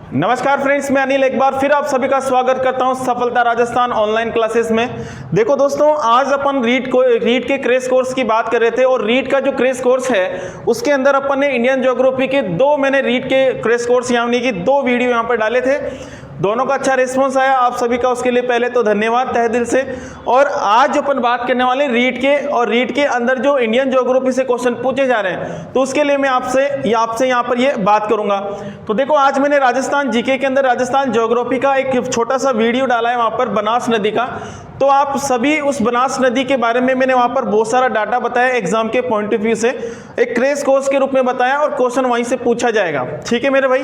नमस्कार फ्रेंड्स, मैं अनिल एक बार फिर आप सभी का स्वागत करता हूं सफलता राजस्थान ऑनलाइन क्लासेस में। देखो दोस्तों, आज अपन रीट के क्रेश कोर्स की बात कर रहे थे और रीट का जो क्रेश कोर्स है उसके अंदर अपन ने इंडियन ज्योग्राफी के मैंने रीट के क्रेश कोर्स यानी कि 2 वीडियो यहां पर डाले थे। दोनों का अच्छा रिस्पॉन्स आया आप सभी का, उसके लिए पहले तो धन्यवाद तहे दिल से। और आज अपन बात करने वाले रीट के, और रीट के अंदर जो इंडियन ज्योग्राफी से क्वेश्चन पूछे जा रहे हैं तो उसके लिए मैं आपसे यहाँ पर ये बात करूंगा। तो देखो, आज मैंने राजस्थान जीके के अंदर राजस्थान ज्योग्राफी का एक छोटा सा वीडियो डाला है वहां पर बनास नदी का। तो आप सभी उस बनास नदी के बारे में मैंने वहां पर बहुत सारा डाटा बताया, एग्जाम के पॉइंट ऑफ व्यू से एक क्रेश कोर्स के रूप में बताया और क्वेश्चन वहीं से पूछा जाएगा। ठीक है मेरे भाई।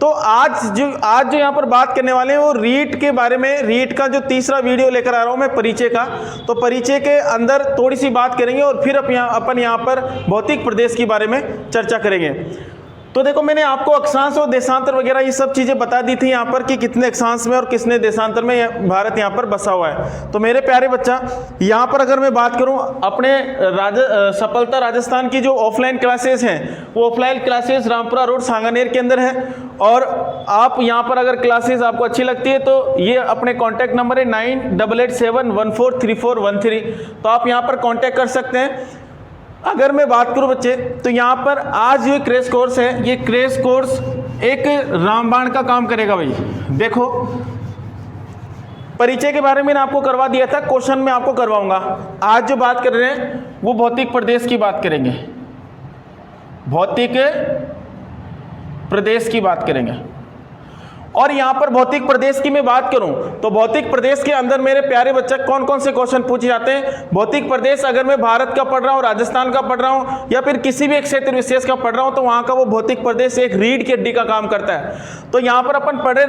तो आज जो यहाँ पर बात करने वाले हैं वो रीट के बारे में। रीट का जो तीसरा वीडियो लेकर आ रहा हूं मैं परिचय का, तो परिचय के अंदर थोड़ी सी बात करेंगे और फिर अपन यहाँ पर भौतिक प्रदेश के बारे में चर्चा करेंगे। तो देखो, मैंने आपको अक्षांश और देशांतर वगैरह ये सब चीजें बता दी थी यहाँ पर कि कितने अक्षांश में और कितने देशांतर में भारत यहाँ पर बसा हुआ है। तो मेरे प्यारे बच्चा, यहाँ पर अगर मैं बात करूँ अपने सफलता राजस्थान की जो ऑफलाइन क्लासेस हैं वो offline classes Rampura road Sanganer के अंदर है। और आप यहाँ पर अगर क्लासेस आपको अच्छी लगती है तो ये अपने कॉन्टैक्ट नंबर है 9887143413, तो आप यहाँ पर कॉन्टैक्ट कर सकते हैं। अगर मैं बात करूं बच्चे, तो यहाँ पर आज ये क्रेश कोर्स है, ये क्रेश कोर्स एक रामबाण का काम करेगा भाई। देखो, परिचय के बारे में मैंने आपको करवा दिया था, क्वेश्चन में आपको करवाऊंगा। आज जो बात कर रहे हैं वो भौतिक प्रदेश की बात करेंगे, भौतिक प्रदेश की बात करेंगे। और यहां पर भौतिक प्रदेश की मैं बात करूं तो भौतिक प्रदेश के अंदर मेरे प्यारे बच्चे कौन कौन से क्वेश्चन पूछे जाते हैं। भौतिक प्रदेश अगर मैं भारत का पढ़ रहा हूं, राजस्थान का पढ़ रहा हूं या फिर किसी भी एक क्षेत्र विशेष का पढ़ रहा हूं तो वहां का वो भौतिक प्रदेश एक रीढ़ की हड्डी का काम करता है। तो यहां पर अपन पढ़ रहे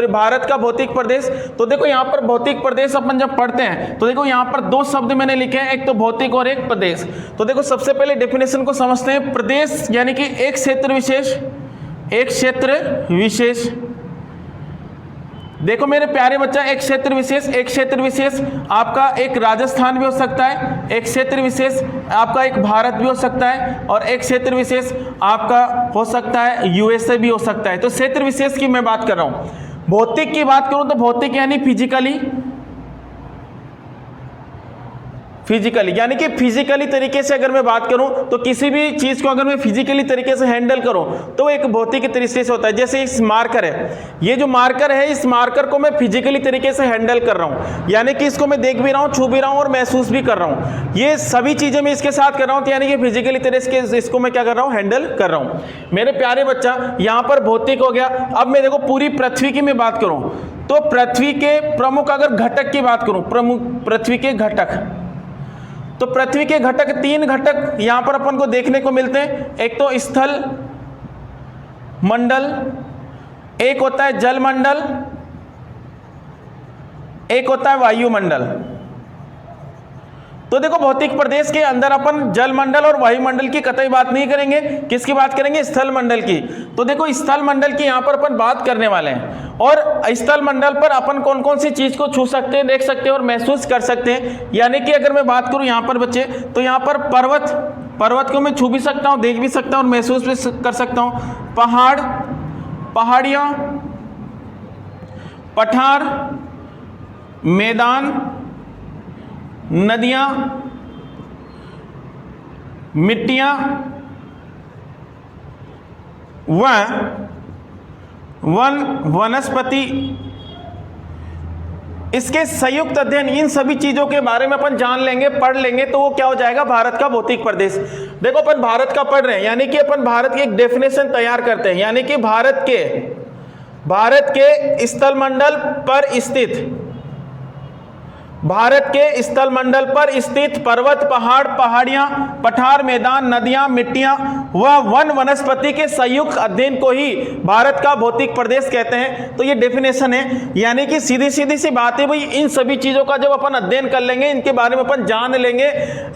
भारत का भौतिक प्रदेश। तो देखो, यहां पर भौतिक प्रदेश अपन जब पढ़ते हैं तो देखो यहां पर 2 शब्द मैंने लिखे हैं, एक तो भौतिक और एक प्रदेश। तो देखो, सबसे पहले डेफिनेशन को समझते हैं। प्रदेश यानी कि एक क्षेत्र विशेष, एक क्षेत्र विशेष। देखो मेरे प्यारे बच्चा, एक क्षेत्र विशेष आपका एक राजस्थान भी हो सकता है, एक क्षेत्र विशेष आपका एक भारत भी हो सकता है, और एक क्षेत्र विशेष आपका हो सकता है यूएसए भी हो सकता है। तो क्षेत्र विशेष की मैं बात कर रहा हूं। भौतिक की बात करूं तो भौतिक यानी फिजिकली यानी कि फिजिकली तरीके से अगर मैं बात करूं तो किसी भी चीज को अगर मैं फिजिकली तरीके से हैंडल करूं तो एक भौतिक तरीके से होता है। जैसे इस मार्कर है, ये जो मार्कर है, इस मार्कर को मैं फिजिकली तरीके से हैंडल कर रहा हूं, यानी कि इसको मैं देख भी रहा हूं, छू भी रहा हूं और महसूस भी कर रहा हूं। ये सभी चीजें मैं इसके साथ कर रहा हूं, तो यानी कि फिजिकली तरीके से इसको मैं क्या कर रहा हूं, हैंडल कर रहा हूं। मेरे प्यारे बच्चा, यहां पर भौतिक हो गया। अब मैं देखो पूरी पृथ्वी की मैं बात करूं तो पृथ्वी के प्रमुख अगर घटक की बात करूं, प्रमुख पृथ्वी के घटक, तो पृथ्वी के घटक 3 घटक यहां पर अपन को देखने को मिलते हैं। एक तो स्थल मंडल, एक होता है जल मंडल, एक होता है वायुमंडल। तो देखो, भौतिक प्रदेश के अंदर अपन जल मंडल और वायुमंडल की कतई बात नहीं करेंगे। किसकी बात करेंगे? स्थल मंडल की। तो देखो, स्थल मंडल की यहां पर अपन बात करने वाले हैं। और स्थल मंडल पर अपन कौन कौन सी चीज को छू सकते हैं, देख सकते हैं और महसूस कर सकते हैं। यानी कि अगर मैं बात करूं यहां पर बच्चे, तो यहां पर पर्वत को मैं छू भी सकता हूं, देख भी सकता हूं और महसूस भी कर सकता हूं। पहाड़, पहाड़ियां, पठार, मैदान, नदियां, मिट्टियां, वनस्पति, इसके संयुक्त अध्ययन, इन सभी चीजों के बारे में अपन जान लेंगे, पढ़ लेंगे, तो वो क्या हो जाएगा, भारत का भौतिक प्रदेश। देखो, अपन भारत का पढ़ रहे हैं यानी कि अपन भारत की एक डेफिनेशन तैयार करते हैं, यानी कि भारत के स्थल मंडल पर स्थित, भारत के स्थल मंडल पर स्थित पर्वत, पहाड़, पहाड़ियां, पठार, मैदान, नदियां, मिट्टियां व वनस्पति के संयुक्त अध्ययन को ही भारत का भौतिक प्रदेश कहते हैं। तो ये डेफिनेशन है, यानी कि सीधी सी बात है भाई, इन सभी चीजों का जब अपन अध्ययन कर लेंगे, इनके बारे में अपन जान लेंगे,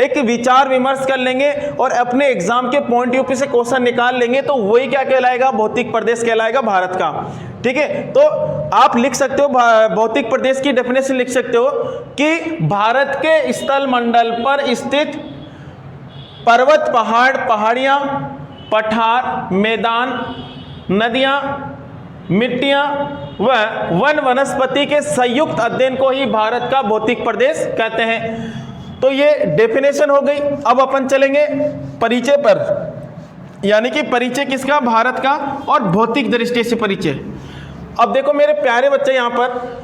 एक विचार विमर्श कर लेंगे और अपने एग्जाम के पॉइंट ऑफ व्यू से क्वेश्चन निकाल लेंगे, तो वही क्या कहलाएगा, भौतिक प्रदेश कहलाएगा भारत का। ठीक है, तो आप लिख सकते हो, भौतिक प्रदेश की डेफिनेशन लिख सकते हो कि भारत के स्थल मंडल पर स्थित पर्वत, पहाड़, पहाड़ियां, पठार, मैदान, नदियां, मिट्टियां व वन वनस्पति के संयुक्त अध्ययन को ही भारत का भौतिक प्रदेश कहते हैं। तो ये डेफिनेशन हो गई। अब अपन चलेंगे परिचय पर, यानी कि परिचय किसका? भारत का, और भौतिक दृष्टि से परिचय। अब देखो मेरे प्यारे बच्चे, यहां पर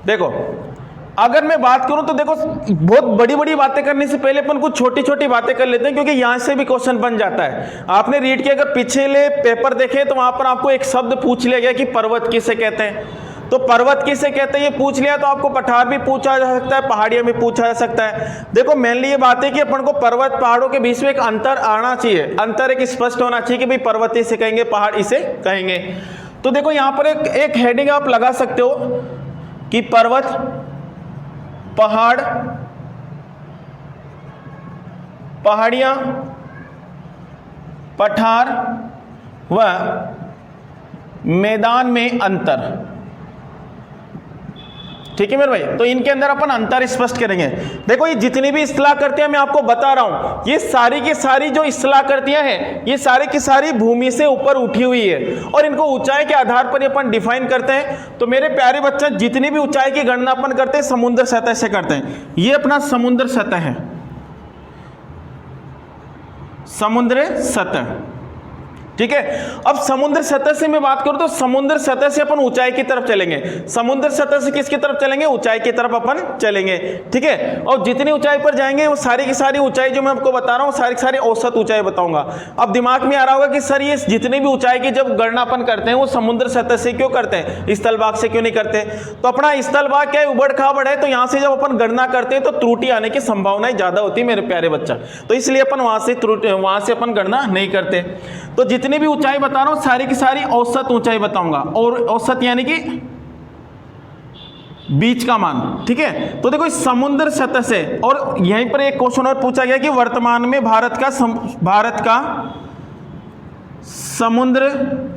देखो, अगर मैं बात करूं तो देखो, बहुत बड़ी बड़ी बातें करने से पहले अपन कुछ छोटी छोटी बातें कर लेते हैं, क्योंकि यहां से भी क्वेश्चन बन जाता है। आपने रीड के अगर पिछले पेपर देखे तो वहां पर आपको एक शब्द पूछ लिया गया कि पर्वत किसे कहते हैं। तो पर्वत किसे कहते हैं ये पूछ लिया, तो आपको पठार भी पूछा जा सकता है, पहाड़ियां भी पूछा जा सकता है। देखो मेनली ये बात है कि अपन को पर्वत पहाड़ों के बीच में एक अंतर आना चाहिए, अंतर एक स्पष्ट होना चाहिए कि भाई पर्वत इसे कहेंगे, पहाड़ इसे कहेंगे। तो देखो यहां पर एक हेडिंग आप लगा सकते हो कि पर्वत, पहाड़, पहाड़ियां, पठार व मैदान में अंतर। ठीक है मेरे भाई, तो इनके अंदर अपन अंतर स्पष्ट करेंगे। देखो ये जितनी भी इस्तेलाह करते हैं मैं आपको बता रहा हूं, ये सारी की सारी जो इस्तेलाह करतियां हैं ये सारी की सारी भूमि से ऊपर उठी हुई है, और इनको ऊंचाई के आधार पर अपन डिफाइन करते हैं। तो मेरे प्यारे बच्चे, जितनी भी ऊंचाई की गणना अपन करते हैं समुद्र सतह से करते हैं। ये अपना समुद्र सतह है, समुद्र सतह। ठीक है, अब समुद्र सतह से मैं बात करूं तो समुद्र सतह से अपन ऊंचाई की तरफ चलेंगे। समुद्र सतह से किसकी तरफ चलेंगे? ऊंचाई की तरफ अपन चलेंगे। ठीक है, और जितनी ऊंचाई पर जाएंगे वो सारी की सारी ऊंचाई जो मैं आपको बता रहा हूं सारी की सारी औसत ऊंचाई बताऊंगा। अब दिमाग में आ रहा होगा कि सर ये जितनी भी ऊंचाई की जब गणना अपन करते हैं वो समुद्र सतह से क्यों करते हैं, स्थल भाग से क्यों नहीं करते? तो अपना स्थल भाग क्या है, उबड़ खाबड़ है, तो यहां से जब अपन गणना करते हैं तो त्रुटि आने की संभावनाएं ज्यादा होती है मेरे प्यारे बच्चा, तो इसलिए अपन वहां से अपन गणना नहीं करते। तो जितनी भी ऊंचाई बता रहा हूं सारी की सारी औसत ऊंचाई बताऊंगा, और औसत यानी कि बीच का मान। ठीक है, तो देखो इस समुद्र सतह से, और यहीं पर एक क्वेश्चन और पूछा गया कि वर्तमान में भारत का समुद्र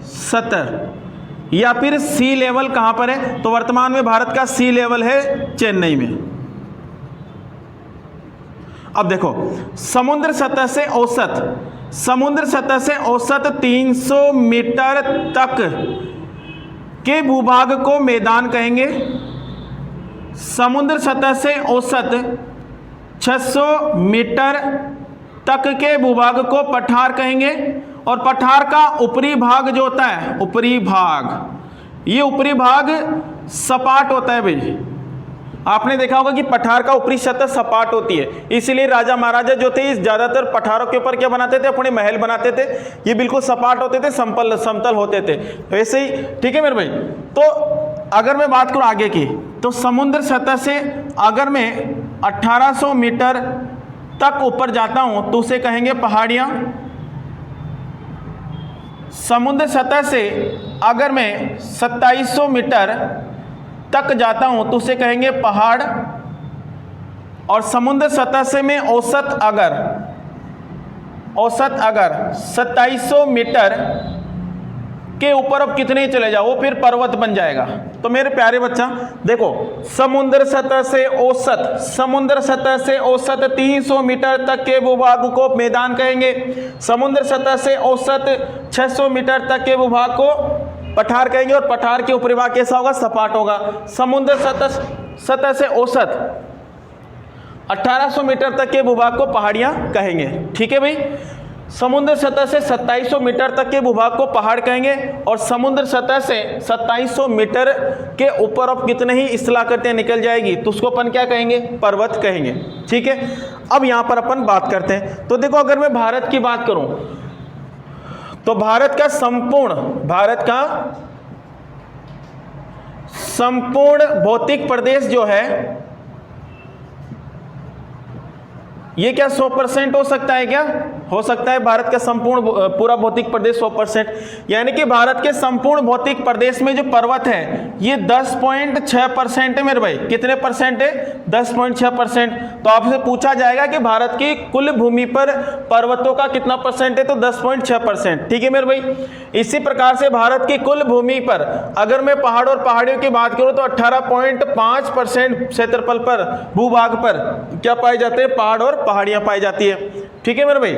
सतह या फिर सी लेवल कहां पर है? तो वर्तमान में भारत का सी लेवल है चेन्नई में। अब देखो समुद्र सतह से औसत 300 मीटर तक के भूभाग को मैदान कहेंगे। समुद्र सतह से औसत 600 मीटर तक के भूभाग को पठार कहेंगे, और पठार का ऊपरी भाग जो होता है, ऊपरी भाग, ये ऊपरी भाग सपाट होता है भाई। आपने देखा होगा कि पठार का ऊपरी सतह सपाट होती है, इसीलिए राजा महाराजा जो थे ज्यादातर पठारों के ऊपर क्या बनाते थे? अपने महल बनाते थे। ये बिल्कुल सपाट होते थे, समतल होते थे, वैसे ही। ठीक है मेरे भाई, तो अगर मैं बात करूं आगे की, तो समुद्र सतह से अगर मैं 1800 मीटर तक ऊपर जाता हूं तो उसे कहेंगे पहाड़ियां। समुद्र सतह से अगर मैं 2700 मीटर तक जाता हूं तो उसे कहेंगे पहाड़, और समुद्र सतह से मैं औसत अगर 2700 मीटर के ऊपर अब कितने चले जाओ वो फिर पर्वत बन जाएगा। तो मेरे प्यारे बच्चा देखो, समुद्र सतह से औसत 300 मीटर तक के भूभाग को मैदान कहेंगे। समुद्र सतह से औसत 600 मीटर तक के भूभाग को पठार कहेंगे, और पठार के ऊपरी भाग कैसा होगा? सपाट होगा। समुद्र सतह से औसत 1800 मीटर तक के भूभाग को पहाड़ियां कहेंगे। ठीक है भाई, समुद्र सतह से 2700 मीटर तक के भूभाग को पहाड़ कहेंगे, और समुद्र सतह से 2700 मीटर के ऊपर अब कितने ही इस्तेलाह करते निकल जाएगी तो उसको अपन क्या कहेंगे? पर्वत कहेंगे। ठीक है, अब यहां पर अपन बात करते हैं। तो देखो अगर मैं भारत की बात करूं तो भारत का संपूर्ण भौतिक प्रदेश जो है ये क्या 100% हो सकता है? क्या हो सकता है? भारत का संपूर्ण पूरा भौतिक प्रदेश 100%, यानी कि भारत के संपूर्ण भौतिक प्रदेश में जो पर्वत है ये 10.6% है मेरे भाई। कितने परसेंट है? 10.6%। तो आपसे पूछा जाएगा कि भारत की कुल भूमि पर पर्वतों का कितना परसेंट है? तो 10.6%। ठीक है मेरे भाई। इसी प्रकार से भारत की कुल भूमि पर अगर मैं पहाड़ और पहाड़ियों की बात करूं तो 18.5% क्षेत्रफल पर, भूभाग पर क्या पाए जाते हैं? पहाड़ और पहाड़ियां पाई जाती है। ठीक है मेरे भाई।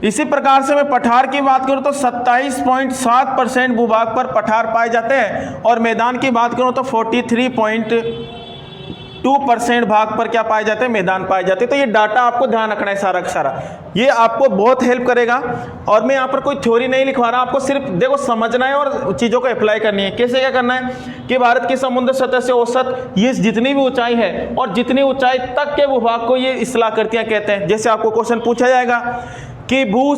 इसी प्रकार से मैं पठार की बात करूं तो 27.7% भूभाग पर पठार पाए जाते हैं और मैदान की बात करूं तो 43.2% भाग पर क्या पाए जाते हैं, मैदान पाए जाते हैं। तो ये डाटा आपको ध्यान रखना है सारा का सारा, ये आपको बहुत हेल्प करेगा। और मैं यहाँ पर कोई थ्योरी नहीं लिखवा रहा, आपको सिर्फ देखो समझना है और चीज़ों को अप्लाई करनी है। कैसे क्या करना है कि भारत की समुद्र सतह से औसत ये जितनी भी ऊंचाई है और जितनी ऊंचाई तक के भूभाग को ये स्थलाकृतियां कहते हैं। जैसे आपको क्वेश्चन पूछा जाएगा कि भू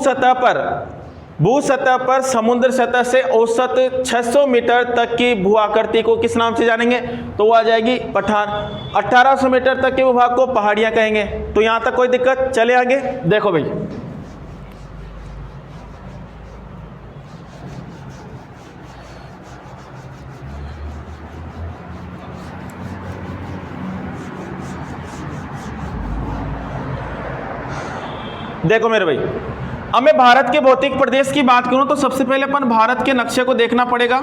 सतह पर समुद्र सतह से औसत 600 मीटर तक की भू आकृति को किस नाम से जानेंगे, तो वो आ जाएगी पठार। 1800 मीटर तक के भूभाग को पहाड़ियां कहेंगे। तो यहां तक कोई दिक्कत, चले आगे देखो भाई। देखो मेरे भाई, अब मैं भारत के भौतिक प्रदेश की बात करूं तो सबसे पहले अपन भारत के नक्शे को देखना पड़ेगा।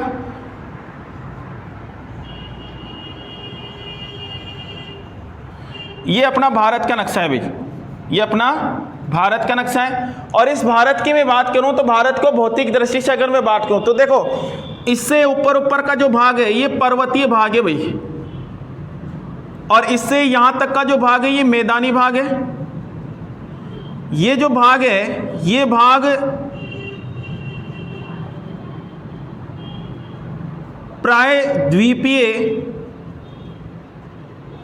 ये अपना भारत का नक्शा है भाई, ये अपना भारत का नक्शा है। और इस भारत की मैं बात करूं तो भारत को भौतिक दृष्टि से अगर मैं बात करूं तो देखो, इससे ऊपर का जो भाग है ये पर्वतीय भाग है भाई, और इससे यहां तक का जो भाग है ये मैदानी भाग है। ये जो भाग है ये भाग प्राय द्वीपीय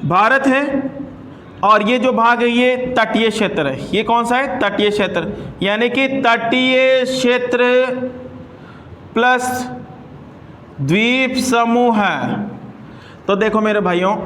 भारत है, और ये जो भाग है ये तटीय क्षेत्र है। ये कौन सा है, तटीय क्षेत्र, यानी कि तटीय क्षेत्र प्लस द्वीप समूह है। तो देखो मेरे भाइयों,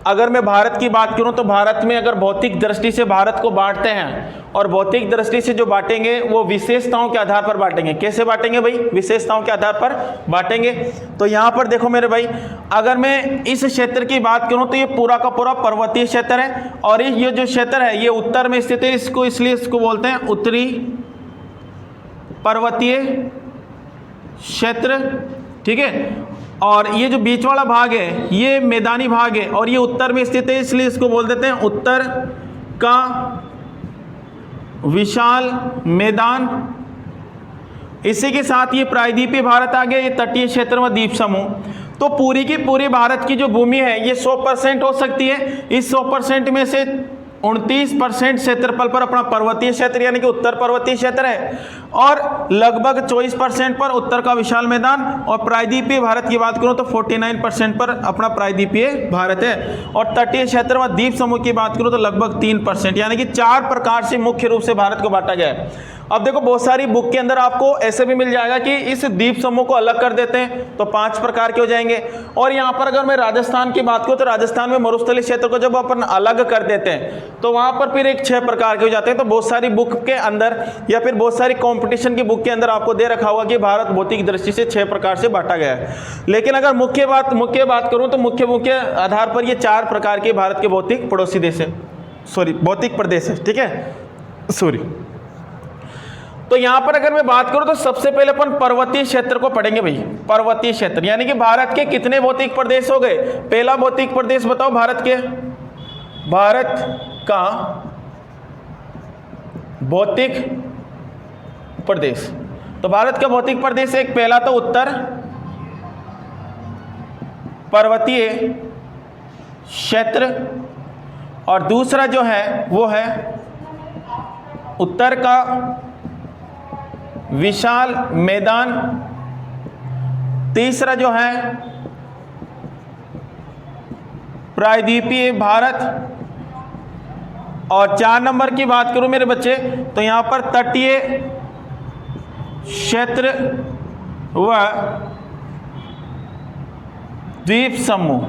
अगर मैं भारत की बात करूं तो भारत में अगर भौतिक दृष्टि से भारत को बांटते हैं, और भौतिक दृष्टि से जो बांटेंगे वो विशेषताओं के आधार पर बांटेंगे। कैसे बांटेंगे भाई, विशेषताओं के आधार पर बांटेंगे। तो यहाँ पर देखो मेरे भाई, अगर मैं इस क्षेत्र की बात करूँ तो ये पूरा का पूरा पर्वतीय क्षेत्र है, और ये जो क्षेत्र है ये उत्तर में स्थित है, इसको इसलिए इसको बोलते हैं उत्तरी पर्वतीय क्षेत्र, ठीक है। और ये जो बीच वाला भाग है ये मैदानी भाग है, और ये उत्तर में स्थित है, इसलिए इसको बोल देते हैं उत्तर का विशाल मैदान। इसी के साथ ये प्रायद्वीपीय भारत आ गया, ये तटीय क्षेत्र व द्वीप समूह। तो पूरी की पूरी भारत की जो भूमि है ये 100% हो सकती है। इस 100% में से 29% क्षेत्रफल पर अपना पर्वतीय क्षेत्र यानी कि उत्तर पर्वतीय क्षेत्र है, और लगभग 24% पर उत्तर का विशाल मैदान। और प्रायद्वीपीय भारत की बात करूं तो 49% पर अपना प्रायद्वीपीय भारत है, और तटीय क्षेत्र व द्वीप समूह की बात करूं तो लगभग 3%, यानी कि 4 प्रकार से मुख्य रूप से भारत को बांटा गया है। अब देखो, बहुत सारी बुक के अंदर आपको ऐसे भी मिल जाएगा कि इस द्वीप समूह को अलग कर देते हैं तो 5 प्रकार के हो जाएंगे। और यहाँ पर अगर मैं राजस्थान की बात करूँ तो राजस्थान में मरुस्थलीय क्षेत्र को जब अपन अलग कर देते हैं तो वहाँ पर फिर एक 6 प्रकार के हो जाते हैं। तो बहुत सारी बुक के अंदर या फिर बहुत सारी कंपटीशन की बुक के अंदर आपको दे रखा होगा कि भारत भौतिक दृष्टि से 6 प्रकार से बांटा गया है। लेकिन अगर मुख्य बात करूँ तो मुख्य आधार पर ये 4 प्रकार के भारत के भौतिक पड़ोसी देश है, भौतिक प्रदेश है, ठीक है। तो यहां पर अगर मैं बात करूं तो सबसे पहले अपन पर्वतीय क्षेत्र को पढ़ेंगे भाई। पर्वतीय क्षेत्र यानी कि भारत के कितने भौतिक प्रदेश हो गए। पहला भौतिक प्रदेश बताओ भारत का भौतिक प्रदेश। तो भारत का भौतिक प्रदेश एक पहला तो उत्तर पर्वतीय क्षेत्र, और दूसरा जो है वो है उत्तर का विशाल मैदान, तीसरा जो है प्रायद्वीपीय भारत, और 4 नंबर की बात करूं मेरे बच्चे तो यहां पर तटीय क्षेत्र व द्वीप समूह।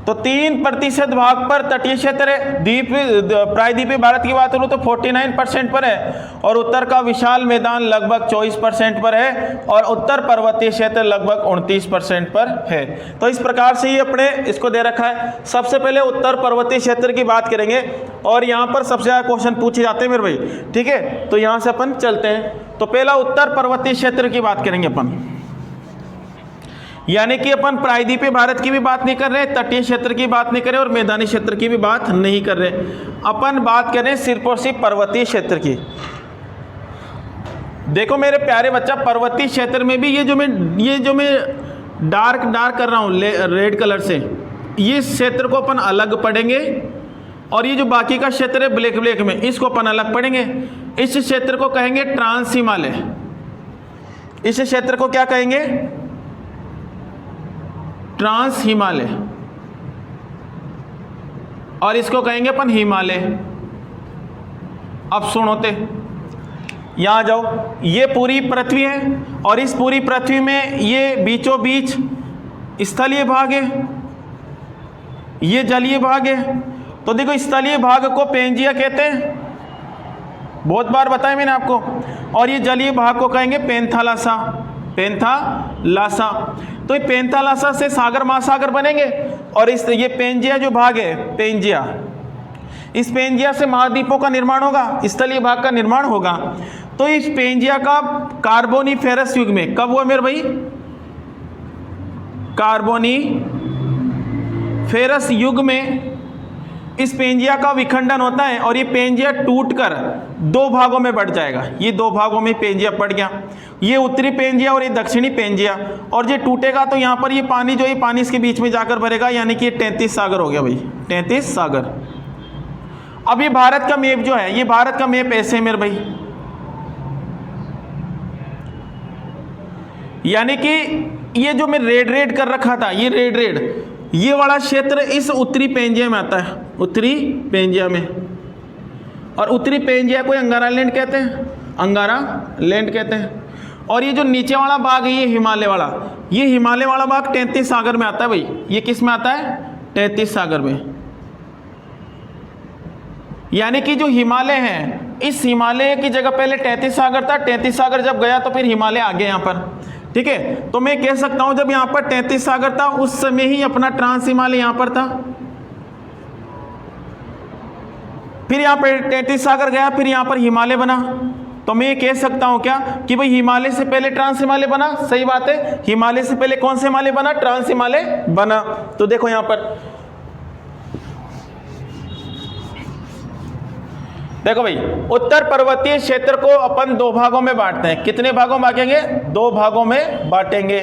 तो 3% भाग पर तटीय क्षेत्र है। प्रायद्वीपीय भारत की बात करूं तो 49% पर है, और उत्तर का विशाल मैदान लगभग 24% पर है, और उत्तर पर्वतीय क्षेत्र लगभग 29% पर है। तो इस प्रकार से ये अपने इसको दे रखा है। सबसे पहले उत्तर पर्वतीय क्षेत्र की बात करेंगे, और यहाँ पर सबसे ज़्यादा क्वेश्चन पूछे जाते हैं मेरे भाई, ठीक है। तो यहाँ से अपन चलते हैं। तो पहला उत्तर पर्वतीय क्षेत्र की बात करेंगे अपन। यानी कि अपन प्रायद्वीपीय भारत की भी बात नहीं कर रहे, तटीय क्षेत्र की बात नहीं कर रहे और मैदानी क्षेत्र की भी बात नहीं कर रहे, अपन बात कर रहे हैं सिर्फ और सिर्फ पर्वतीय क्षेत्र की। देखो मेरे प्यारे बच्चा, पर्वतीय क्षेत्र में भी ये जो मैं डार्क कर रहा हूँ रेड कलर से, ये क्षेत्र को अपन अलग पढ़ेंगे और ये जो बाकी का क्षेत्र है ब्लैक में, इसको अपन अलग पढ़ेंगे। इस क्षेत्र को कहेंगे ट्रांस हिमालय। इस क्षेत्र को क्या कहेंगे? ट्रांस हिमालय। और इसको कहेंगे अपन हिमालय। अब सुनोते, यहां जाओ, ये पूरी पृथ्वी है और इस पूरी पृथ्वी में ये बीचों बीच स्थलीय भाग है, ये जलीय भाग है। तो देखो स्थलीय भाग को पेंजिया कहते हैं, बहुत बार बताया मैंने आपको, और ये जलीय भाग को कहेंगे पेंथालासा। पेंथालासा। तो ये पेंथालासा से सागर महासागर बनेंगे और ये पेंजिया जो भाग है, पेंजिया, इस पेंजिया से महाद्वीपों का निर्माण होगा, स्थलीय भाग का निर्माण होगा। तो इस पेंजिया का कार्बोनिफेरस युग में कब हुआ मेरे भाई? कार्बोनिफेरस युग में इस पेंजिया का विखंडन होता है और ये पेंजिया टूटकर दो भागों में बढ़ जाएगा। ये दो भागों में पेंजिया बढ़ गया, ये उत्तरी पेंजिया और ये दक्षिणी पेंजिया। और ये टूटेगा तो यहाँ पर ये पानी जो है पानी इसके बीच में जाकर भरेगा, यानी कि ये 33 सागर हो गया भाई, 33 सागर। अब ये भारत का मैप जो है, ये भारत का मैप ऐसे है मेरे भाई, यानी कि ये जो मैं रेड कर रखा था, ये रेड ये वाला क्षेत्र इस उत्तरी पेंजिया में आता है, उत्तरी पेंजिया में। और उत्तरी पेंजिया को अंगारा लैंड कहते हैं, अंगारा लैंड कहते हैं। और ये जो नीचे वाला भाग है, ये हिमालय वाला, ये हिमालय वाला भाग 33 सागर में आता है भाई। ये किस में आता है? 33 सागर में। यानी कि जो हिमालय है, इस हिमालय की जगह पहले 33 सागर था, 33 सागर जब गया तो फिर हिमालय आ गया यहाँ पर, ठीक है। तो मैं कह सकता हूं जब यहां पर 33 सागर था उस समय ही अपना ट्रांस हिमालय यहां पर था, फिर यहां पर 33 सागर गया, फिर यहां पर हिमालय बना। तो मैं कह सकता हूं क्या कि भाई हिमालय से पहले ट्रांस हिमालय बना? सही बात है, हिमालय से पहले कौन सा हिमालय बना? ट्रांस हिमालय बना। तो देखो यहां पर देखो भाई, उत्तर पर्वतीय क्षेत्र को अपन दो भागों में बांटते हैं। कितने भागों में बांटेंगे? दो भागों में बांटेंगे।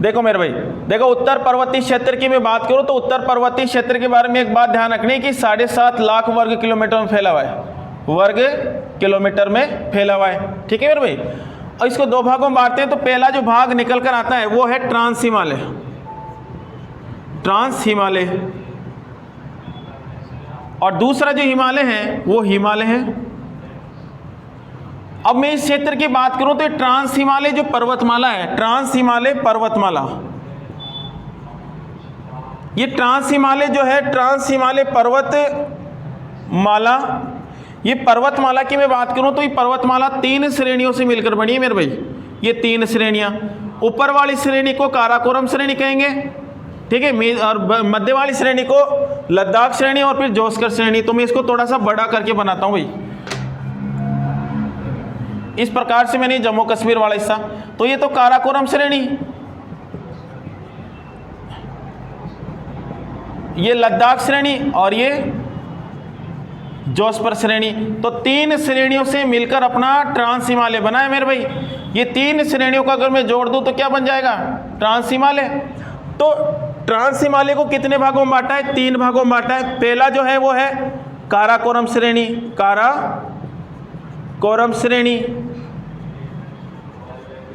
देखो मेरे भाई, देखो उत्तर पर्वतीय क्षेत्र की मैं बात करूं तो उत्तर पर्वतीय क्षेत्र के बारे में एक बात ध्यान रखनी कि 7.5 लाख वर्ग किलोमीटर में फैला हुआ है, वर्ग किलोमीटर में फैला हुआ है, ठीक है मेरे भाई। और इसको दो भागों में बांटते हैं। तो पहला जो भाग निकल कर आता है वो है ट्रांस हिमालय, ट्रांस हिमालय। और दूसरा जो हिमालय है वो हिमालय है। अब मैं इस क्षेत्र की बात करूं तो ट्रांस हिमालय जो पर्वतमाला है, ट्रांस हिमालय पर्वतमाला, ये ट्रांस हिमालय जो है, ट्रांस हिमालय पर्वतमाला, ये पर्वतमाला की मैं बात करूं तो ये पर्वतमाला 3 श्रेणियों से मिलकर बनी है मेरे भाई। ये 3 श्रेणियां, ऊपर वाली श्रेणी को काराकोरम श्रेणी कहेंगे, ठीक है, और मध्य वाली श्रेणी को लद्दाख श्रेणी और फिर जोस्कर श्रेणी। तो मैं इसको थोड़ा सा बड़ा करके बनाता हूं भाई, इस प्रकार से मैंने जम्मू कश्मीर वाला हिस्सा। तो ये तो काराकोरम श्रेणी, ये लद्दाख श्रेणी और ये जोस्पर श्रेणी। तो 3 श्रेणियों से मिलकर अपना ट्रांस हिमालय बना है मेरे भाई। ये 3 श्रेणियों का अगर मैं जोड़ दूं तो क्या बन जाएगा? ट्रांस हिमालय। तो ट्रांस हिमालय को कितने भागों में बांटा है? 3 भागों में बांटा है। पहला जो है वो है काराकोरम श्रेणी, काराकोरम श्रेणी।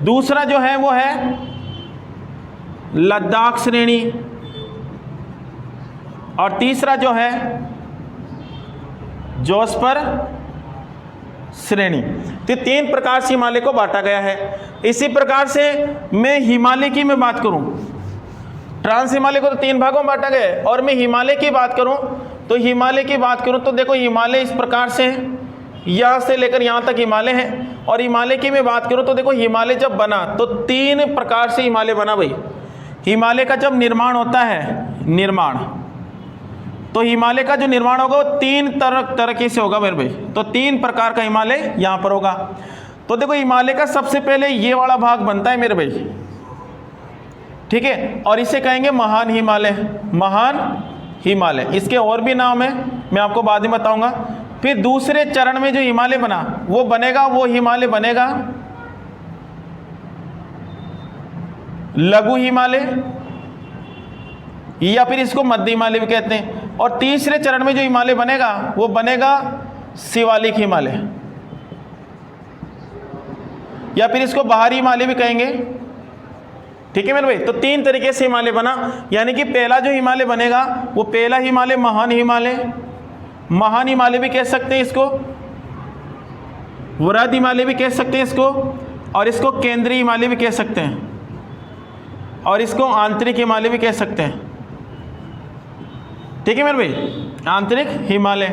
दूसरा जो है वो है लद्दाख श्रेणी और तीसरा जो है जोस्पर श्रेणी। तो 3 प्रकार से हिमालय को बांटा गया है। इसी प्रकार से मैं हिमालय की मैं बात करूं, ट्रांस हिमालय को तो 3 भागों में बांटा गया है, और मैं हिमालय की बात करूं तो हिमालय की बात करूं तो देखो हिमालय इस प्रकार से है, यहाँ से लेकर यहाँ तक हिमालय है। और हिमालय की मैं बात करूं तो देखो हिमालय जब बना तो 3 प्रकार से हिमालय बना भाई। हिमालय का जब निर्माण होता है, निर्माण, तो हिमालय का जो निर्माण होगा वो 3 तरीके से होगा मेरे भाई। तो 3 प्रकार का हिमालय यहाँ पर होगा। तो देखो हिमालय का सबसे पहले ये वाला भाग बनता है मेरे भाई, ठीक है, और इसे कहेंगे महान हिमालय, महान हिमालय। इसके और भी नाम है, मैं आपको बाद में बताऊंगा। फिर दूसरे चरण में जो हिमालय बना वो बनेगा, वो हिमालय बनेगा लघु हिमालय, या फिर इसको मध्य हिमालय भी कहते हैं। और तीसरे चरण में जो हिमालय बनेगा वो बनेगा शिवालिक हिमालय, या फिर इसको बाहरी हिमालय भी कहेंगे। ठीक है मेरे भाई, तो तीन तरीके से हिमालय बना, यानी कि पहला जो हिमालय बनेगा वो पहला हिमालय महान हिमालय, महान हिमालय भी कह सकते हैं इसको, वृहद हिमालय भी कह सकते हैं इसको, और इसको केंद्रीय हिमालय भी कह सकते हैं, और इसको आंतरिक हिमालय भी कह सकते हैं। ठीक है मेरे भाई, आंतरिक हिमालय।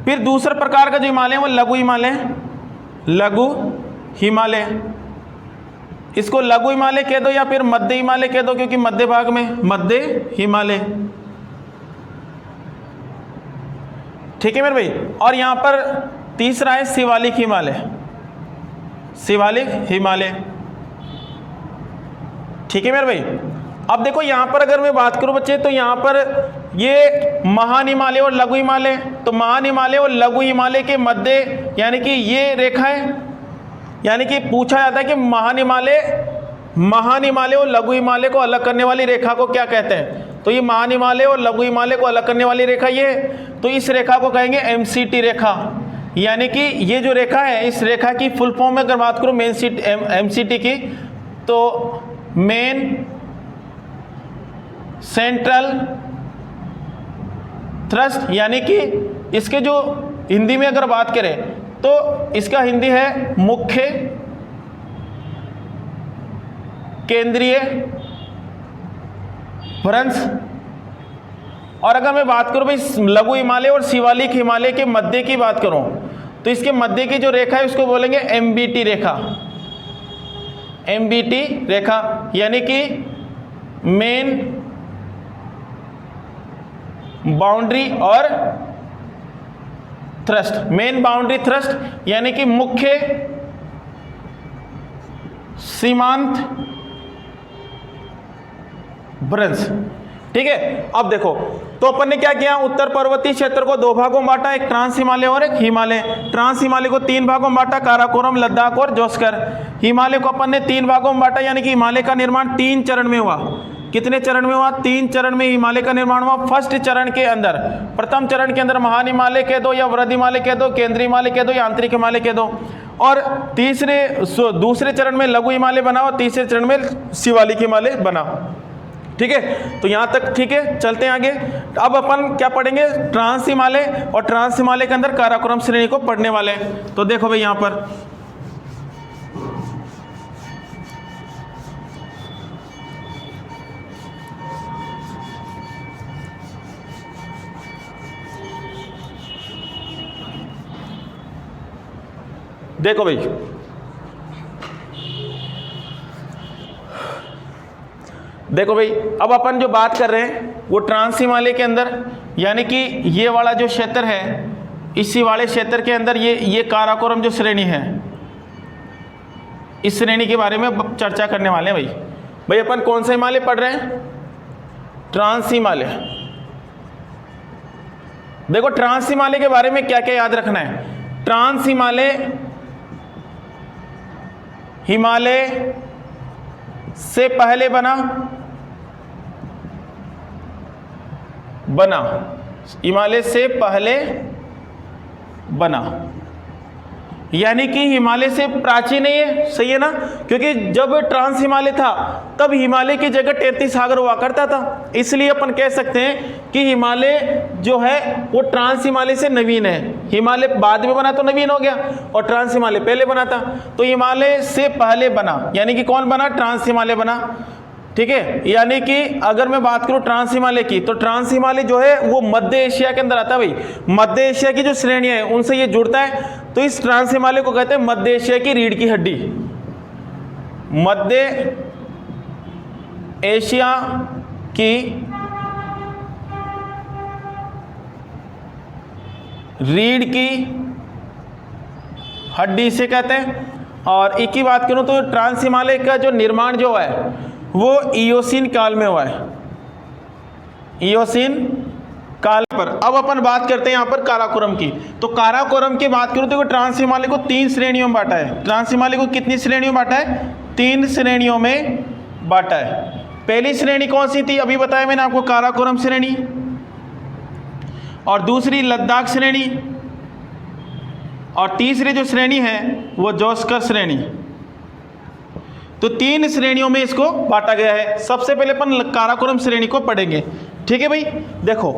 फिर दूसरा प्रकार का जो हिमालय है वो लघु हिमालय, लघु हिमालय। इसको लघु हिमालय कह दो या फिर मध्य हिमालय कह दो, क्योंकि मध्य भाग में मध्य हिमालय। ठीक है मेरे भाई, और यहां पर तीसरा है शिवालिक हिमालय, शिवालिक हिमालय। ठीक है मेरे भाई, अब देखो यहां पर अगर मैं बात करूं बच्चे, तो यहां पर ये महान हिमालय और लघु हिमालय, तो महान हिमालय और लघु हिमालय के मध्य यानी कि ये रेखा है, यानी कि पूछा जाता है कि महान हिमालय और लघु हिमालय को अलग करने वाली रेखा को क्या कहते हैं। तो ये महान हिमालय और लघु हिमालय को अलग करने वाली रेखा ये है, तो इस रेखा को कहेंगे एमसीटी रेखा। यानी कि ये जो रेखा है, इस रेखा की फुल फॉर्म में अगर बात करूं एमसीटी की, तो मेन सेंट्रल थ्रस्ट, यानी कि इसके जो हिंदी में अगर बात करें तो इसका हिंदी है मुख्य केंद्रीय भ्रंश। और अगर मैं बात करूं भाई लघु हिमालय और शिवालिक हिमालय के मध्य की बात करूं, तो इसके मध्य की जो रेखा है उसको बोलेंगे एमबीटी रेखा, एमबीटी रेखा, यानी कि मेन बाउंड्री और थ्रस्ट, मेन बाउंड्री थ्रस्ट, यानी कि मुख्य सीमांत भ्रंश। ठीक है, अब देखो तो अपन ने क्या किया, उत्तर पर्वतीय क्षेत्र को दो भागों में बांटा, एक ट्रांस हिमालय और एक हिमालय। ट्रांस हिमालय को तीन भागों में बांटा, काराकोरम, लद्दाख और जोस्कर। हिमालय को अपन ने तीन भागों में बांटा, यानी कि हिमालय का निर्माण तीन चरण में हुआ। कितने चरण में हुआ? तीन चरण में हिमालय का निर्माण हुआ। फर्स्ट चरण के अंदर, प्रथम चरण के अंदर महान हिमालय कह दो या वृहद हिमालय कह दो, केंद्रीय हिमालय कह दो या आंतरिक हिमालय कह दो, और दूसरे चरण में लघु हिमालय बना और तीसरे चरण में शिवालिक हिमालय बना। ठीक है, तो यहां तक ठीक है, चलते हैं आगे। अब अपन क्या पढ़ेंगे, ट्रांस हिमालय, और ट्रांस हिमालय के अंदर काराकोरम श्रेणी को पढ़ने वाले हैं। तो देखो भाई यहां पर देखो भाई, देखो भाई, अब अपन जो बात कर रहे हैं वो ट्रांस हिमालय के अंदर, यानी कि ये वाला जो क्षेत्र है, इसी वाले क्षेत्र के अंदर ये काराकोरम जो श्रेणी है, इस श्रेणी के बारे में चर्चा करने वाले हैं। भाई अपन कौन सा हिमालय पढ़ रहे हैं? ट्रांस हिमालय। देखो ट्रांस हिमालय के बारे में क्या क्या याद रखना है। ट्रांस हिमालय हिमालय से पहले बना, हिमालय से पहले बना, यानी कि हिमालय से प्राचीन नहीं है। सही है ना, क्योंकि जब ट्रांस हिमालय था तब हिमालय की जगह 33 सागर हुआ करता था, इसलिए अपन कह सकते हैं कि हिमालय जो है वो ट्रांस हिमालय से नवीन है। हिमालय बाद में बना तो नवीन हो गया, और ट्रांस हिमालय पहले बना था, तो हिमालय से पहले बना, यानी कि कौन बना? ट्रांस हिमालय बना। ठीक है, यानी कि अगर मैं बात करूं ट्रांस हिमालय की, तो ट्रांस हिमालय जो है वो मध्य एशिया के अंदर आता है। भाई मध्य एशिया की जो श्रेणियां हैं उनसे ये जुड़ता है, तो इस ट्रांस हिमालय को कहते हैं मध्य एशिया की रीढ़ की हड्डी। मध्य एशिया की रीढ़ की हड्डी से कहते हैं। और एक की बात करूं तो ट्रांस हिमालय का जो निर्माण जो है वो इयोसीन काल में हुआ है, इयोसीन काल पर। अब अपन बात करते हैं यहाँ पर काराकोरम की। तो काराकोरम की बात करूं तो ट्रांस हिमालय को 3 श्रेणियों में बांटा है। ट्रांस हिमालय को कितनी श्रेणियों में बांटा है? 3 श्रेणियों में बांटा है। पहली श्रेणी कौन सी थी? अभी बताया मैंने आपको, काराकोरम श्रेणी। और दूसरी लद्दाख श्रेणी, और तीसरी जो श्रेणी है वो जोस्कर श्रेणी। तो 3 श्रेणियों में इसको बांटा गया है। सबसे पहले अपन काराकोरम श्रेणी को पढ़ेंगे, ठीक है भाई। देखो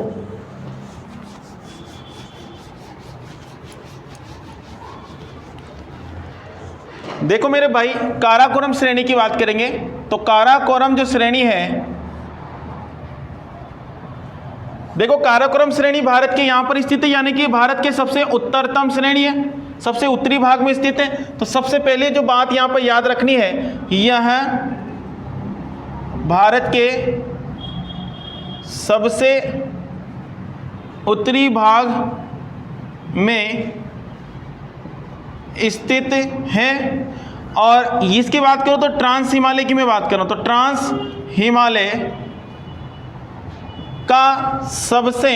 देखो मेरे भाई, काराकोरम श्रेणी की बात करेंगे तो काराकोरम जो श्रेणी है, देखो काराकोरम श्रेणी भारत के यहां पर स्थित है, यानी कि भारत के सबसे उत्तरतम श्रेणी है, सबसे उत्तरी भाग में स्थित है। तो सबसे पहले जो बात यहां पर याद रखनी है, यह भारत के सबसे उत्तरी भाग में स्थित है। और इसकी बात करो तो ट्रांस हिमालय की मैं बात करूं तो ट्रांस हिमालय का सबसे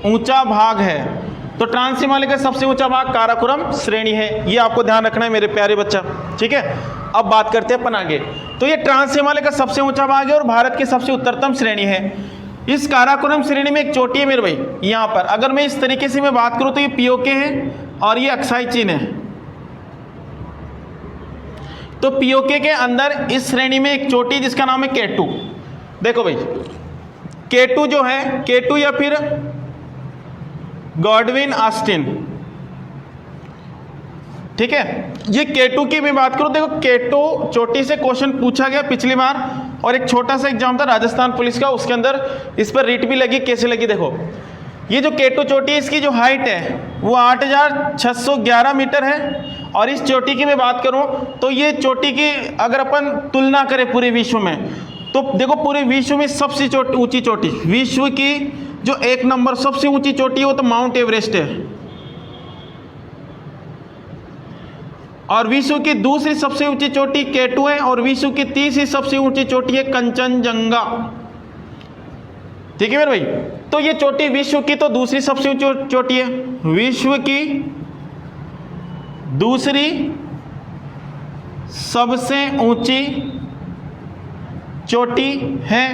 ऊंचा भाग है। तो ट्रांस हिमालय का सबसे ऊंचा भाग काराकोरम श्रेणी है, ये आपको ध्यान रखना है मेरे प्यारे बच्चा, ठीक है। अब बात करते हैं अपन आगे। तो ये ट्रांस हिमालय का सबसे ऊंचा भाग है और भारत की सबसे उत्तरतम श्रेणी है। इस काराकोरम श्रेणी में एक चोटी है मेरे भाई, यहां पर अगर मैं इस तरीके से मैं बात करूं तो ये पीओके है और ये अक्साई चीन है। तो पीओके के अंदर इस श्रेणी में एक चोटी जिसका नाम है K2। देखो भाई, K2 जो है, K2 या फिर गॉडविन ऑस्टिन, ठीक है। ये K2 की मैं बात करूं, देखो K2 चोटी से क्वेश्चन पूछा गया पिछली बार, और एक छोटा सा एग्जाम था राजस्थान पुलिस का, उसके अंदर इस पर रीट भी लगी। कैसे लगी? देखो ये जो K2 चोटी है, इसकी जो हाइट है वो 8611 मीटर है। और इस चोटी की मैं बात करूं तो ये चोटी की अगर अपन तुलना करें पूरे विश्व में, तो देखो पूरे विश्व में सबसे ऊंची चोटी, विश्व की जो 1 नंबर सबसे ऊंची चोटी है वो तो माउंट एवरेस्ट है। और विश्व की दूसरी सबसे ऊंची चोटी K2 है, और विश्व की तीसरी सबसे ऊंची चोटी है कंचनजंगा, ठीक है मेरे भाई। तो ये चोटी विश्व की तो दूसरी सबसे ऊंची चोटी है, विश्व की दूसरी सबसे ऊंची चोटी है।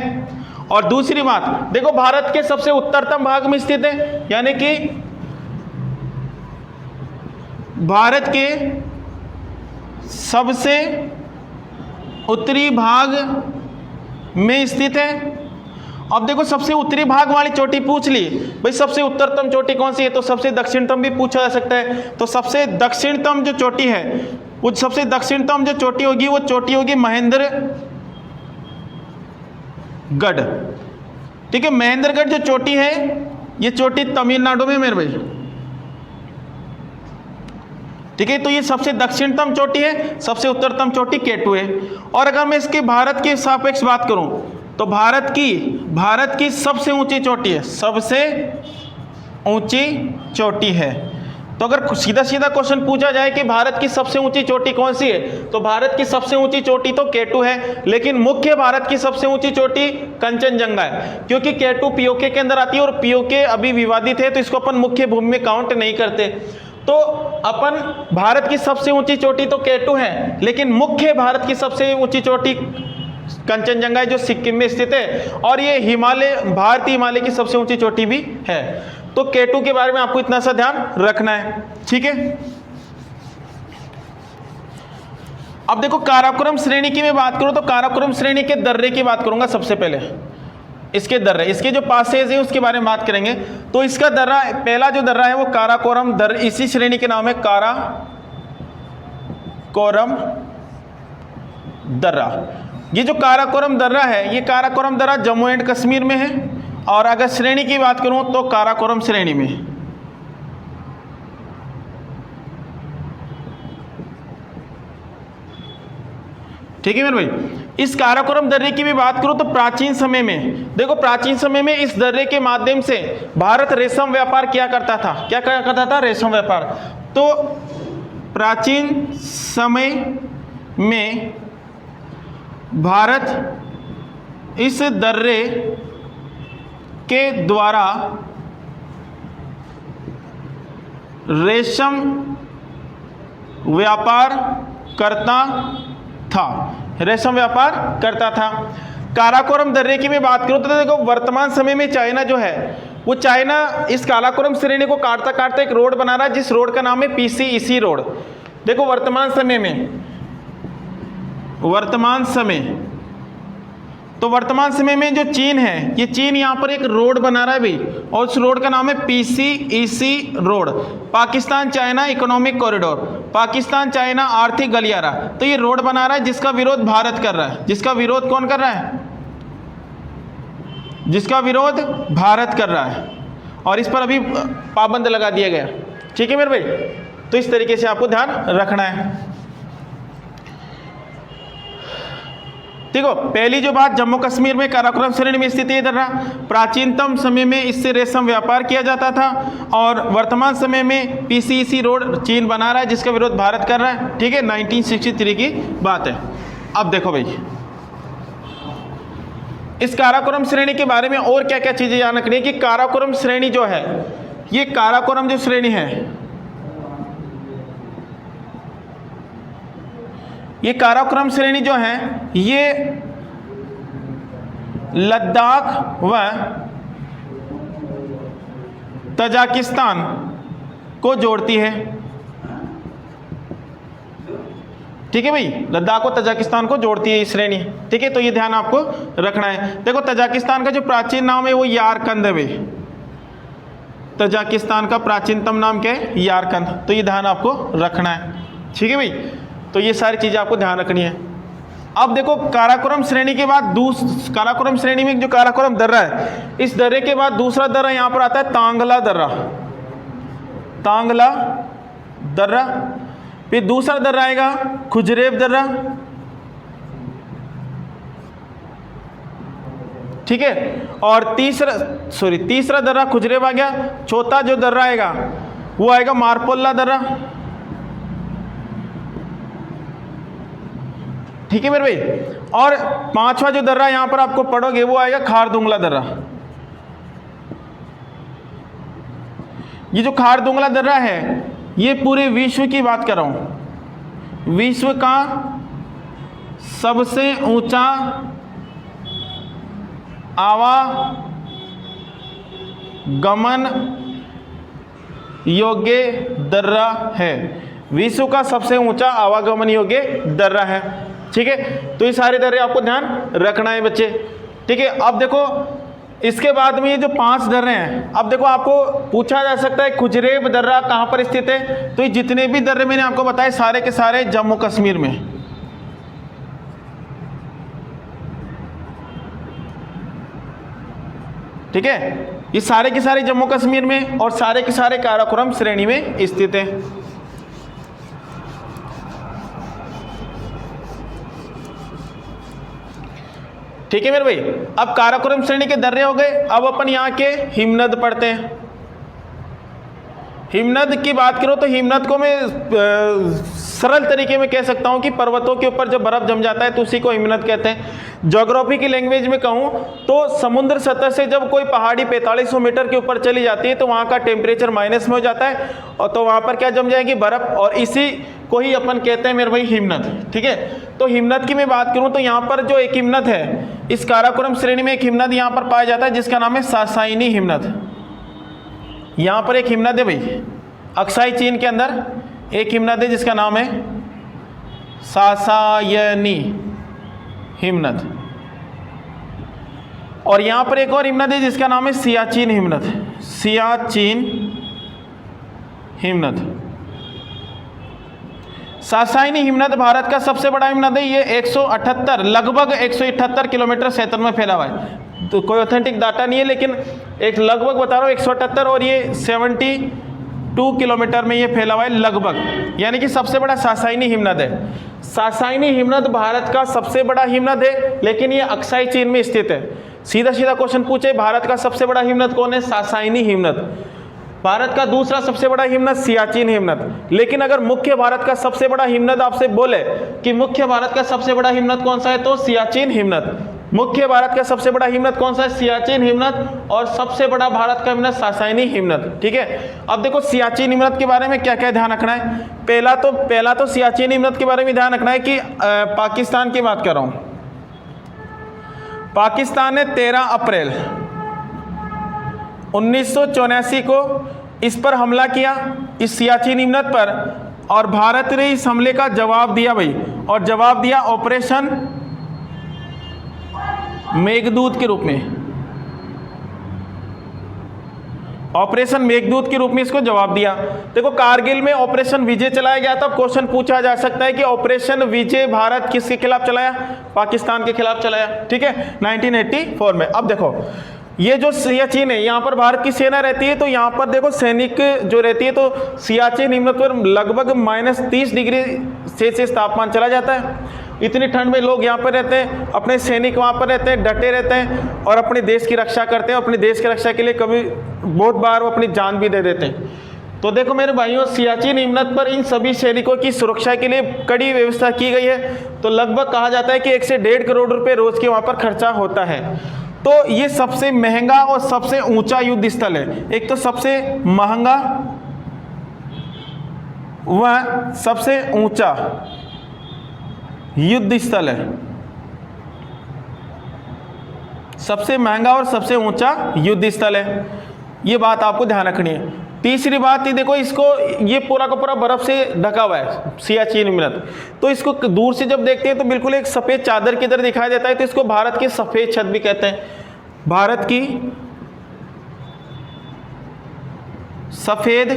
और दूसरी बात देखो, भारत के सबसे उत्तरतम भाग में स्थित है, यानी कि भारत के सबसे उत्तरी भाग में स्थित है। अब देखो सबसे उत्तरी भाग वाली चोटी पूछ ली भाई, सबसे उत्तरतम चोटी कौन सी है? तो सबसे दक्षिणतम भी पूछा जा सकता है। तो सबसे दक्षिणतम जो चोटी है, वो सबसे दक्षिणतम जो चोटी होगी वो चोटी होगी महेंद्रगढ़, ठीक है। महेंद्रगढ़ जो चोटी है, ये चोटी तमिलनाडु में मेरे भाई, ठीक है। तो ये सबसे दक्षिणतम चोटी है, सबसे उत्तरतम चोटी K2 है। और अगर मैं इसके भारत के सापेक्ष बात करूं तो भारत की सबसे ऊंची चोटी है, सबसे ऊंची चोटी है। तो अगर सीधा सीधा क्वेश्चन पूछा जाए कि भारत की सबसे ऊंची चोटी कौन सी है, तो भारत की सबसे ऊंची चोटी तो K2 है, लेकिन मुख्य भारत की सबसे ऊंची चोटी कंचनजंगा है, क्योंकि K2 पीओके के अंदर आती है और पीओके अभी विवादित है, तो इसको अपन मुख्य भूमि में काउंट नहीं करते। तो अपन भारत की सबसे ऊंची चोटी तो K2 है, लेकिन मुख्य भारत की सबसे ऊंची चोटी कंचनजंगा है जो सिक्किम में स्थित है, और ये हिमालय, भारतीय हिमालय की सबसे ऊंची चोटी भी है। तो K2 के बारे में आपको इतना सा ध्यान रखना है, ठीक है। अब देखो काराकोरम श्रेणी की मैं बात करूं तो काराकोरम श्रेणी के दर्रे की बात करूंगा सबसे पहले। इसके दर्रे, इसके जो पासेज है उसके बारे में बात करेंगे। तो इसका दर्रा, पहला जो दर्रा है वो काराकोरम दर्रा, इसी श्रेणी के नाम है काराकोरम दर्रा। ये जो काराकोरम दर्रा है, ये काराकोरम दर्रा जम्मू एंड कश्मीर में है, और अगर श्रेणी की बात करूं तो काराकोरम श्रेणी में। ठीक है मेरे भाई। इस काराकोरम दर्रे की भी बात करूं तो प्राचीन समय में, देखो प्राचीन समय में इस दर्रे के माध्यम से भारत रेशम व्यापार किया करता था। क्या किया करता था? रेशम व्यापार। तो प्राचीन समय में भारत इस दर्रे के द्वारा रेशम व्यापार करता था, रेशम व्यापार करता था। काराकोरम दर्रे की मैं बात करूं तो देखो वर्तमान समय में चाइना जो है वो चाइना इस काराकोरम श्रेणी को काटता काटता एक रोड बना रहा है, जिस रोड का नाम है PCEC रोड। देखो वर्तमान समय में जो चीन है, ये चीन यहाँ पर एक रोड बना रहा है भाई, और उस रोड का नाम है PCEC road, Pakistan China economic corridor, Pakistan China आर्थिक गलियारा। तो ये रोड बना रहा है जिसका विरोध भारत कर रहा है। जिसका विरोध कौन कर रहा है? जिसका विरोध भारत कर रहा है, और इस पर अभी पाबंद लगा दिया गया। ठीक है मेरे भाई, तो इस तरीके से आपको ध्यान रखना है। देखो पहली जो बात, जम्मू कश्मीर में काराकोरम श्रेणी में स्थित है दर्रा, प्राचीनतम समय में इससे रेशम व्यापार किया जाता था, और वर्तमान समय में PCEC रोड चीन बना रहा है जिसका विरोध भारत कर रहा है। ठीक है, 1963 की बात है। अब देखो भाई, इस काराकोरम श्रेणी के बारे में और क्या क्या चीजें याद रखनी है कि काराकोरम श्रेणी जो है, ये काराकोरम जो श्रेणी है, ये काराकोरम श्रेणी जो है ये लद्दाख व तजाकिस्तान को जोड़ती है। ठीक है भाई, लद्दाख और तजाकिस्तान को जोड़ती है ये श्रेणी। ठीक है, तो ये ध्यान आपको रखना है। देखो तजाकिस्तान का जो प्राचीन नाम है वो यारकंद है भाई, तजाकिस्तान का प्राचीनतम नाम क्या है? यारकंद। तो ये ध्यान आपको रखना है। ठीक है भाई, तो ये सारी चीजें आपको ध्यान रखनी है। अब देखो काराकोरम श्रेणी के बाद काराकोरम श्रेणी में जो काराकोरम दर्रा है, इस दर्रे के बाद दूसरा दर्रा यहां पर आता है तांगला दर्रा, तांगला दर्रा। फिर दूसरा दर्रा आएगा खुजरेब दर्रा। ठीक है, और तीसरा दर्रा खुजरेब आ गया। चौथा जो दर्रा आएगा वो आएगा मारपोल्ला दर्रा। ठीक है मेरे भाई, और पांचवा जो दर्रा यहां पर आपको पढ़ोगे वो आएगा खारदुंगला दर्रा। ये जो खारदुंगला दर्रा है ये पूरे विश्व की बात कर रहा हूं, विश्व का सबसे ऊंचा आवागमन योग्य दर्रा है, विश्व का सबसे ऊंचा आवागमन योग्य दर्रा है। ठीक है, तो ये सारे दर्रे आपको ध्यान रखना है बच्चे। ठीक है, अब देखो इसके बाद में ये जो 5 दर्रे हैं, अब देखो आपको पूछा जा सकता है खुजरेब दर्रा कहां पर स्थित है, तो ये जितने भी दर्रे मैंने आपको बताए सारे के सारे जम्मू कश्मीर में। ठीक है, ये सारे के सारे जम्मू कश्मीर में और सारे के सारे काराकोरम श्रेणी में स्थित है। ठीक है मेरे भाई, अब काराकोरम श्रेणी के दर्रे हो गए। अब अपन यहाँ के हिमनद पढ़ते हैं। हिमनद की बात करो तो हिमनद को मैं सरल तरीके में कह सकता हूँ कि पर्वतों के ऊपर जब बर्फ जम जाता है तो उसी को हिमनद कहते हैं। ज्योग्राफी की लैंग्वेज में कहूँ तो समुद्र सतह से जब कोई पहाड़ी 4500 मीटर के ऊपर चली जाती है तो वहाँ का टेम्परेचर माइनस में हो जाता है, और तो वहाँ पर क्या जम जाएगी? बर्फ, और इसी को ही अपन कहते हैं मेरे भाई हिमनद। ठीक है, तो हिमनद की मैं बात करूँ तो यहाँ पर जो एक हिमनद है, इस काराकोरम श्रेणी में एक हिमनद यहाँ पर पाया जाता है जिसका नाम है सासाइनी हिमनद। यहाँ पर एक हिमनद है भाई, अक्साई चीन के अंदर एक हिमनद है जिसका नाम है सासायनी हिमनद, और यहाँ पर एक और हिमनद है जिसका नाम है सियाचिन हिमनद, सियाचिन हिमनद। सासाइनी हिमनद भारत का सबसे बड़ा हिमनद है। ये 178 लगभग 178 किलोमीटर क्षेत्र में फैला हुआ है। तो कोई ऑथेंटिक डाटा नहीं है, लेकिन एक लगभग बता रहा हूँ 178, और ये 72 किलोमीटर में ये फैला हुआ है लगभग, यानी कि सबसे बड़ा सासाइनी हिमनद है। सासाइनी हिमनद भारत का सबसे बड़ा हिमनद है, लेकिन ये अक्साई चीन में स्थित है। सीधा सीधा क्वेश्चन पूछे भारत का सबसे बड़ा हिमनद कौन है? सासाइनी हिमनद। भारत का दूसरा सबसे बड़ा हिमनद सियाचिन हिमनद। लेकिन अगर मुख्य भारत का सबसे बड़ा हिमनद आपसे बोले कि मुख्य भारत का सबसे बड़ा हिमनद कौन सा है, तो सियाचिन हिमनद। मुख्य भारत का सबसे बड़ा हिमनद कौन सा है, सियाचिन हिमनद। और सबसे बड़ा भारत का हिमनद सासाइनी हिमनद। ठीक है, अब देखो सियाचिन हिमनद के बारे में क्या क्या ध्यान रखना है। पहला तो सियाचिन हिमनद के बारे में ध्यान रखना है कि पाकिस्तान की बात कर रहा हूं। पाकिस्तान ने 13 अप्रैल 1984 को इस पर हमला किया, इस सियाचिन हिमनद पर, और भारत ने इस हमले का जवाब दिया भाई, और जवाब दिया ऑपरेशन मेघदूत के रूप में। ऑपरेशन मेघदूत के रूप में इसको जवाब दिया। देखो कारगिल में ऑपरेशन विजय चलाया गया था। क्वेश्चन पूछा जा सकता है कि ऑपरेशन विजय भारत किसके खिलाफ चलाया, पाकिस्तान के खिलाफ चलाया। ठीक है, 1984 में। अब देखो ये जो सियाचिन है, यहाँ पर भारत की सेना रहती है, तो यहाँ पर देखो सैनिक जो रहती है, तो सियाचिन हिमनद पर लगभग -30 डिग्री सेल्सियस तापमान चला जाता है। इतनी ठंड में लोग यहाँ पर रहते हैं, अपने सैनिक वहाँ पर रहते हैं, डटे रहते हैं और अपने देश की रक्षा करते हैं। अपने देश की रक्षा के लिए कभी बहुत बार वो अपनी जान भी दे देते हैं। तो देखो मेरे भाइयों, सियाचिन हिमनद पर इन सभी सैनिकों की सुरक्षा के लिए कड़ी व्यवस्था की गई है। तो लगभग कहा जाता है कि 1 से 1.5 करोड़ रुपए रोज के वहाँ पर खर्चा होता है। तो ये सबसे महंगा और सबसे ऊंचा युद्ध स्थल है। एक तो सबसे महंगा वह सबसे ऊंचा युद्ध स्थल है, सबसे महंगा और सबसे ऊंचा युद्ध स्थल है। ये बात आपको ध्यान रखनी है। तीसरी बात ये देखो, इसको ये पूरा का पूरा बर्फ से ढका हुआ है सियाचिन हिमनद। तो इसको दूर से जब देखते हैं तो बिल्कुल एक सफेद चादर की तरह दिखाई देता है। तो इसको भारत की सफेद छत भी कहते हैं। भारत की सफेद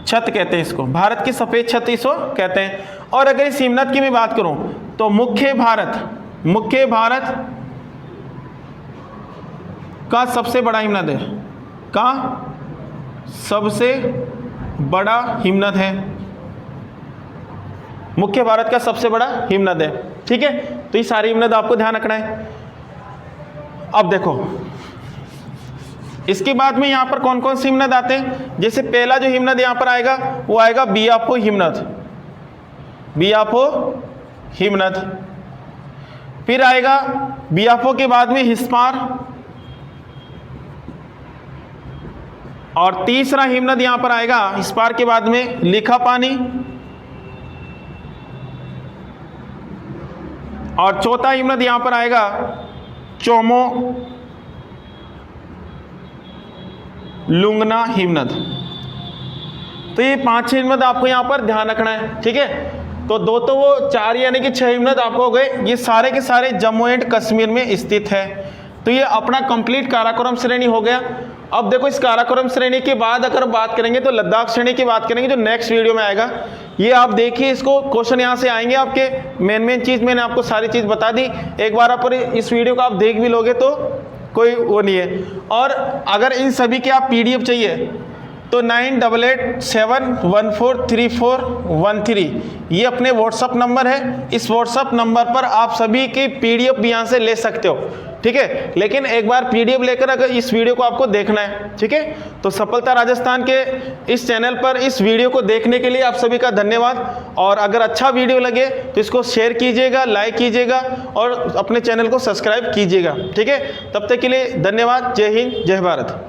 छत कहते हैं इसको, भारत की सफेद छत इसको कहते हैं। और अगर इस हिमनद की मैं बात करूं तो मुख्य भारत का सबसे बड़ा हिमनद है, का सबसे बड़ा हिमनद है, मुख्य भारत का सबसे बड़ा हिमनद है। ठीक है, तो ये सारे हिमनद आपको ध्यान रखना है। अब देखो इसके बाद में यहां पर कौन कौन से हिमनद आते हैं। जैसे पहला जो हिमनद यहां पर आएगा वो आएगा बियाफो हिमनद, बियाफो हिमनद। फिर आएगा बियाफो के बाद में हिस्पार, और तीसरा हिमनद यहां पर आएगा हिस्पार के बाद में लिखापानी, और चौथा हिमनद यहां पर आएगा चोमो लुंगना हिमनद। तो ये 5 हिमनद आपको यहां पर ध्यान रखना है। ठीक है, तो दो तो वो 4 यानी कि 6 हिमनद आपको हो गए। ये सारे के सारे जम्मू एंड कश्मीर में स्थित है। तो ये अपना कंप्लीट काराकोरम श्रेणी हो गया। अब देखो इस काराकोरम श्रेणी के बाद अगर बात करेंगे तो लद्दाख श्रेणी की बात करेंगे, जो नेक्स्ट वीडियो में आएगा। ये आप देखिए, इसको क्वेश्चन यहाँ से आएंगे आपके। मेन चीज मैंने आपको सारी चीज बता दी। एक बार आप इस वीडियो को आप देख भी लोगे तो कोई वो नहीं है। और अगर इन सभी के आप पीडीएफ चाहिए तो 9887143413 ये अपने व्हाट्सअप नंबर है। इस व्हाट्सअप नंबर पर आप सभी की पीडीएफ भी यहाँ से ले सकते हो। ठीक है, लेकिन एक बार पीडीएफ लेकर अगर इस वीडियो को आपको देखना है। ठीक है, तो सफलता राजस्थान के इस चैनल पर इस वीडियो को देखने के लिए आप सभी का धन्यवाद। और अगर अच्छा वीडियो लगे तो इसको शेयर कीजिएगा, लाइक कीजिएगा और अपने चैनल को सब्सक्राइब कीजिएगा। ठीक है, तब तक के लिए धन्यवाद। जय हिंद, जय भारत।